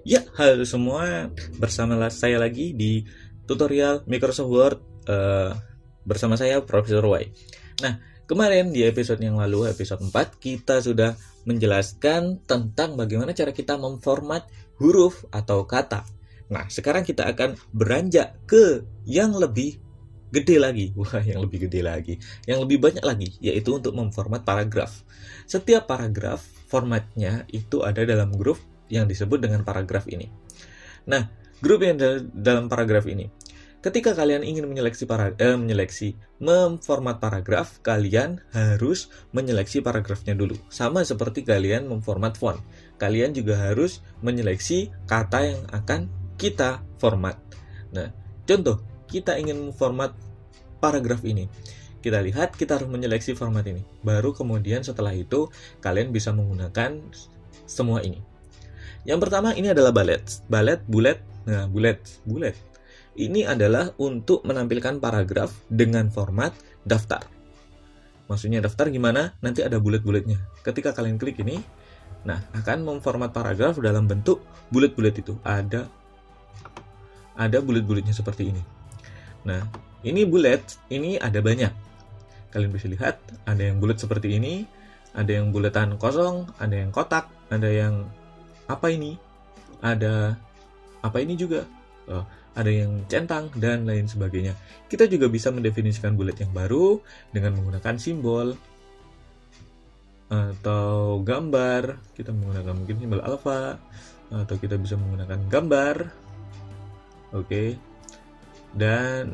Ya, halo semua, bersama saya lagi di tutorial Microsoft Word bersama saya Profesor Y. Nah, kemarin di episode yang lalu, episode 4, kita sudah menjelaskan tentang bagaimana cara kita memformat huruf atau kata. Nah, sekarang kita akan beranjak ke yang lebih gede lagi. Wah, yang lebih gede lagi. Yang lebih banyak lagi, yaitu untuk memformat paragraf. Setiap paragraf, formatnya itu ada dalam grup yang disebut dengan paragraf ini. Nah, grup yang dalam paragraf ini, ketika kalian ingin memformat paragraf, kalian harus menyeleksi paragrafnya dulu. Sama seperti kalian memformat font, kalian juga harus menyeleksi kata yang akan kita format. Nah, contoh, kita ingin memformat paragraf ini. Kita lihat, kita harus menyeleksi format ini. Baru kemudian setelah itu, kalian bisa menggunakan semua ini. Yang pertama ini adalah bullet. Nah, bullet. Ini adalah untuk menampilkan paragraf dengan format daftar. Maksudnya daftar gimana? Nanti ada bullet-bulletnya. Ketika kalian klik ini, nah akan memformat paragraf dalam bentuk bullet-bullet itu. Ada bullet-bulletnya seperti ini. Nah, ini bullet, ini ada banyak. Kalian bisa lihat, ada yang bullet seperti ini, ada yang buletan kosong, ada yang kotak, ada yang apa ini? Ada apa ini juga? Ada yang centang dan lain sebagainya. Kita juga bisa mendefinisikan bullet yang baru dengan menggunakan simbol atau gambar. Kita menggunakan mungkin simbol alfa atau kita bisa menggunakan gambar. Oke. Dan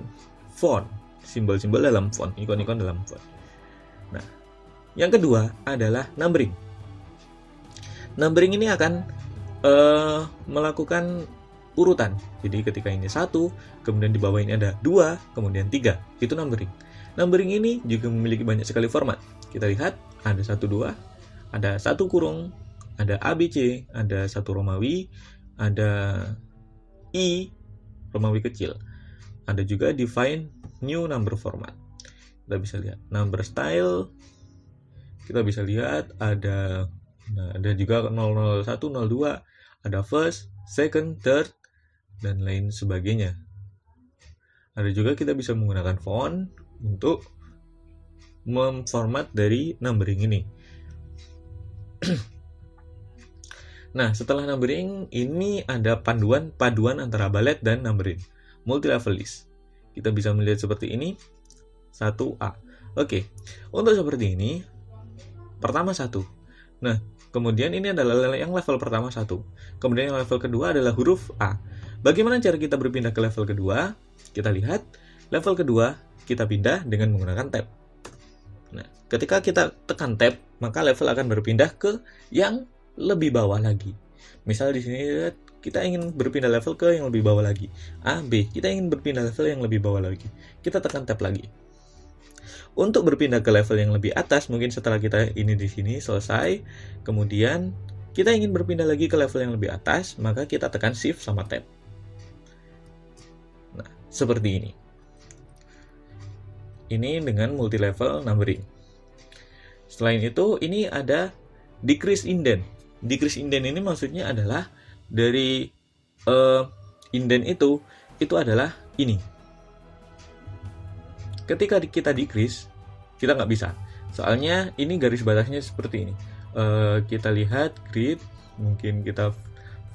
font, simbol-simbol dalam font, ikon-ikon dalam font. Nah, yang kedua adalah numbering. Numbering ini akan melakukan urutan. Jadi ketika ini 1, kemudian di bawah ini ada 2, kemudian 3. Itu numbering. Numbering ini juga memiliki banyak sekali format. Kita lihat, ada 1, 2, ada 1 kurung, ada ABC, ada 1 Romawi, ada I, Romawi kecil. Ada juga define new number format. Kita bisa lihat number style. Kita bisa lihat ada juga 001, 02, ada first, second, third, dan lain sebagainya. Ada juga kita bisa menggunakan font untuk memformat dari numbering ini. Nah, setelah numbering, ini ada paduan antara bullet dan numbering. Multi-level list. Kita bisa melihat seperti ini. 1A. Oke. Untuk seperti ini, pertama 1. Nah, kemudian ini adalah yang level pertama 1. Kemudian yang level kedua adalah huruf A. Bagaimana cara kita berpindah ke level kedua? Kita lihat, level kedua kita pindah dengan menggunakan tab. Nah, ketika kita tekan tab, maka level akan berpindah ke yang lebih bawah lagi. Misal di sini kita ingin berpindah level ke yang lebih bawah lagi. A, B, kita ingin berpindah level yang lebih bawah lagi. Kita tekan tab lagi. Untuk berpindah ke level yang lebih atas, mungkin setelah kita ini di sini selesai, kemudian kita ingin berpindah lagi ke level yang lebih atas, maka kita tekan shift sama tab. Nah, seperti ini. Ini dengan multi level numbering. Selain itu, ini ada decrease indent. Decrease indent ini maksudnya adalah dari indent itu adalah ini. Ketika kita decrease, kita nggak bisa. Soalnya ini garis batasnya seperti ini. Kita lihat grid, mungkin kita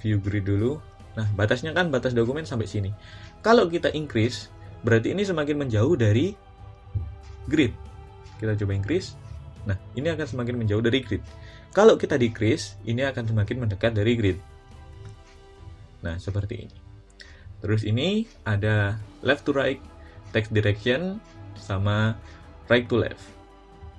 view grid dulu. Nah, batasnya kan batas dokumen sampai sini. Kalau kita increase, berarti ini semakin menjauh dari grid. Kita coba increase. Nah, ini akan semakin menjauh dari grid. Kalau kita decrease, ini akan semakin mendekat dari grid. Nah, seperti ini. Terus ini ada left to right, text direction, sama right to left.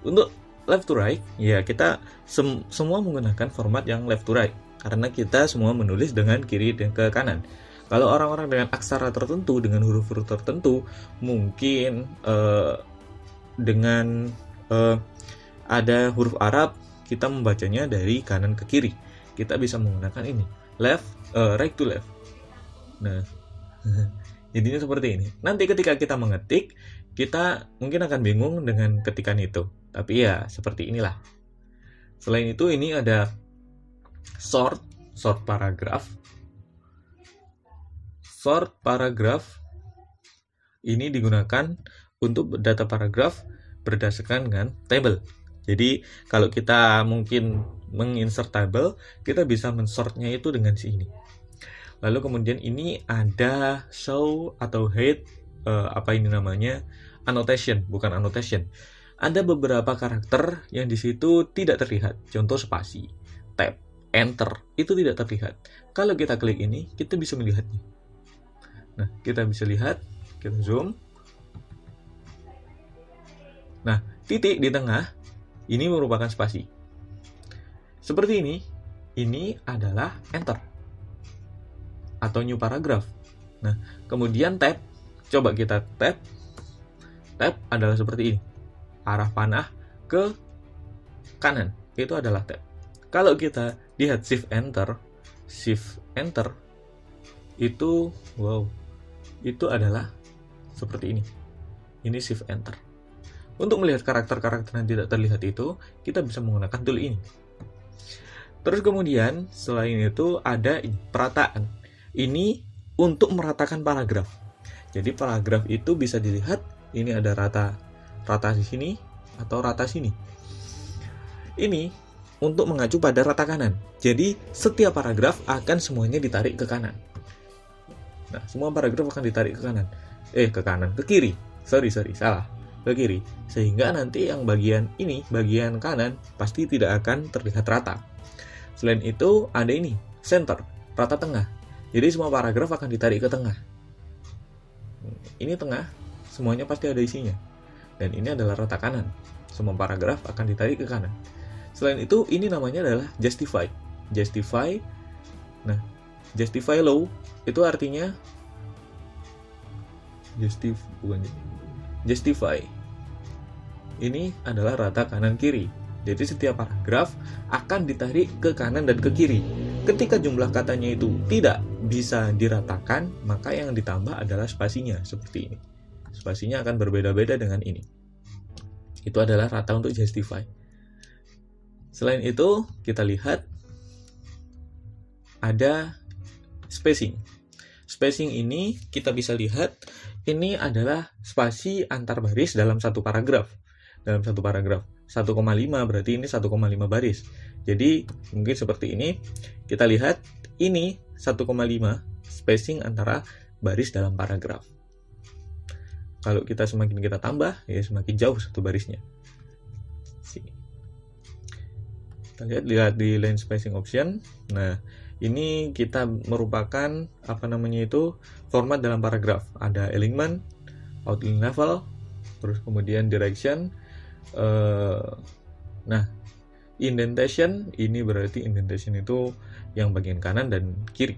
Untuk left to right, ya kita semua menggunakan format yang left to right. Karena kita semua menulis dengan kiri dan ke kanan. Kalau orang-orang dengan aksara tertentu, dengan huruf-huruf tertentu, mungkin dengan ada huruf Arab, kita membacanya dari kanan ke kiri. Kita bisa menggunakan ini, right to left. Nah, jadinya seperti ini. Nanti ketika kita mengetik, kita mungkin akan bingung dengan ketikan itu. Tapi ya, seperti inilah. Selain itu, ini ada sort paragraf. sort paragraph ini digunakan untuk data paragraf berdasarkan dengan table. Jadi kalau kita mungkin menginsert table, kita bisa mensortnya itu dengan sini. Lalu kemudian ini ada show atau hide, annotation, bukan annotation. Ada beberapa karakter yang di situ tidak terlihat. Contoh spasi, tab, enter, itu tidak terlihat. Kalau kita klik ini, kita bisa melihatnya. Nah, kita bisa lihat, kita zoom. Nah, titik di tengah, ini merupakan spasi. Seperti ini adalah enter atau new paragraph. Nah, kemudian tab, coba kita tab adalah seperti ini, arah panah ke kanan, itu adalah tab. Kalau kita lihat shift enter, itu itu adalah seperti ini shift enter. Untuk melihat karakter-karakter yang tidak terlihat itu, kita bisa menggunakan tool ini. Terus kemudian selain itu ada perataan. Ini untuk meratakan paragraf. Jadi paragraf itu bisa dilihat, ini ada rata di sini atau rata sini. Ini untuk mengacu pada rata kanan. Jadi setiap paragraf akan semuanya ditarik ke kanan. Nah, semua paragraf akan ditarik ke kanan. Ke kiri. Sorry, salah. Ke kiri. Sehingga nanti yang bagian ini, bagian kanan, pasti tidak akan terlihat rata. Selain itu, ada ini, center, rata tengah. Jadi semua paragraf akan ditarik ke tengah. Ini tengah, semuanya pasti ada isinya. Dan ini adalah rata kanan. Semua paragraf akan ditarik ke kanan. Selain itu, ini namanya adalah justify. Nah, justify low itu artinya justify. Ini adalah rata kanan kiri. Jadi setiap paragraf akan ditarik ke kanan dan ke kiri. Ketika jumlah katanya itu tidak bisa diratakan, maka yang ditambah adalah spasinya, seperti ini. Spasinya akan berbeda-beda dengan ini. Itu adalah rata untuk justify. Selain itu, kita lihat ada spacing. Spacing ini kita bisa lihat, ini adalah spasi antar baris dalam satu paragraf. 1,5 berarti ini 1,5 baris. Jadi mungkin seperti ini. Kita lihat ini 1,5 spacing antara baris dalam paragraf. Kalau kita semakin kita tambah, ya semakin jauh satu barisnya. Sini. Kita lihat di line spacing option. Nah, ini kita merupakan format dalam paragraf. Ada alignment, outline level, terus kemudian direction. Nah, indentation, ini berarti indentation itu yang bagian kanan dan kiri.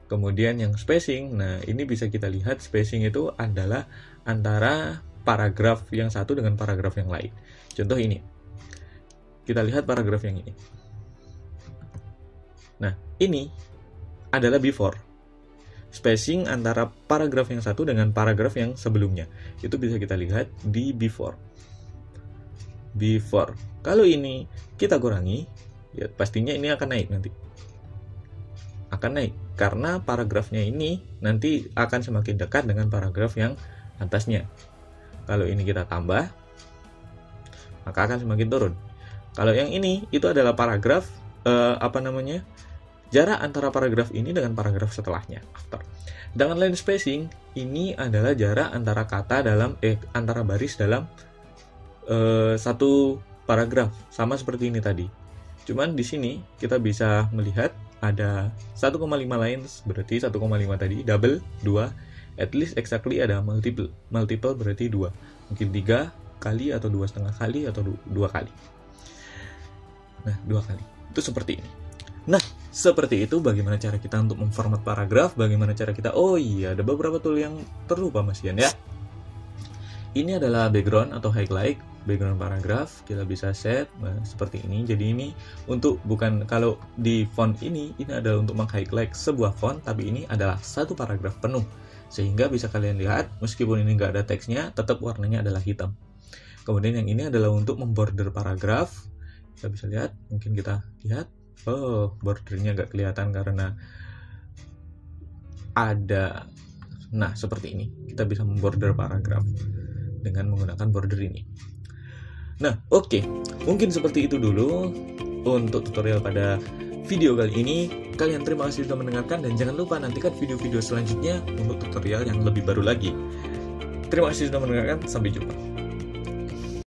Kemudian yang spacing, nah ini bisa kita lihat spacing itu adalah antara paragraf yang satu dengan paragraf yang lain. Contoh ini, kita lihat paragraf yang ini. Nah, ini adalah before. Spacing antara paragraf yang satu dengan paragraf yang sebelumnya. Itu bisa kita lihat di before. Kalau ini kita kurangi, ya pastinya ini akan naik nanti. Akan naik karena paragrafnya ini nanti akan semakin dekat dengan paragraf yang atasnya. Kalau ini kita tambah, maka akan semakin turun. Kalau yang ini itu adalah paragraf jarak antara paragraf ini dengan paragraf setelahnya, after. Dengan line spacing, ini adalah jarak antara kata antara baris dalam satu paragraf, sama seperti ini tadi. Cuman di sini kita bisa melihat ada 1,5 lines, berarti 1,5 tadi, double 2, at least exactly ada multiple berarti 2. Mungkin 3 kali atau 2,5 kali atau 2 kali. Nah, 2 kali. Itu seperti ini. Nah, seperti itu bagaimana cara kita untuk memformat paragraf, bagaimana cara kita, ada beberapa tool yang terlupa Mas Ian ya. Ini adalah background atau highlight, background paragraf, kita bisa set seperti ini. Jadi ini untuk kalau di font ini adalah untuk meng-highlight sebuah font, tapi ini adalah satu paragraf penuh. Sehingga bisa kalian lihat, meskipun ini nggak ada teksnya, tetap warnanya adalah hitam. Kemudian yang ini adalah untuk memborder paragraf. Kita bisa lihat, mungkin kita lihat, bordernya nggak kelihatan karena ada Nah, seperti ini. Kita bisa memborder paragraf dengan menggunakan border ini. Nah, oke. Mungkin seperti itu dulu untuk tutorial pada video kali ini. Kalian terima kasih sudah mendengarkan, dan jangan lupa nantikan video-video selanjutnya untuk tutorial yang lebih baru lagi. Terima kasih sudah mendengarkan, sampai jumpa.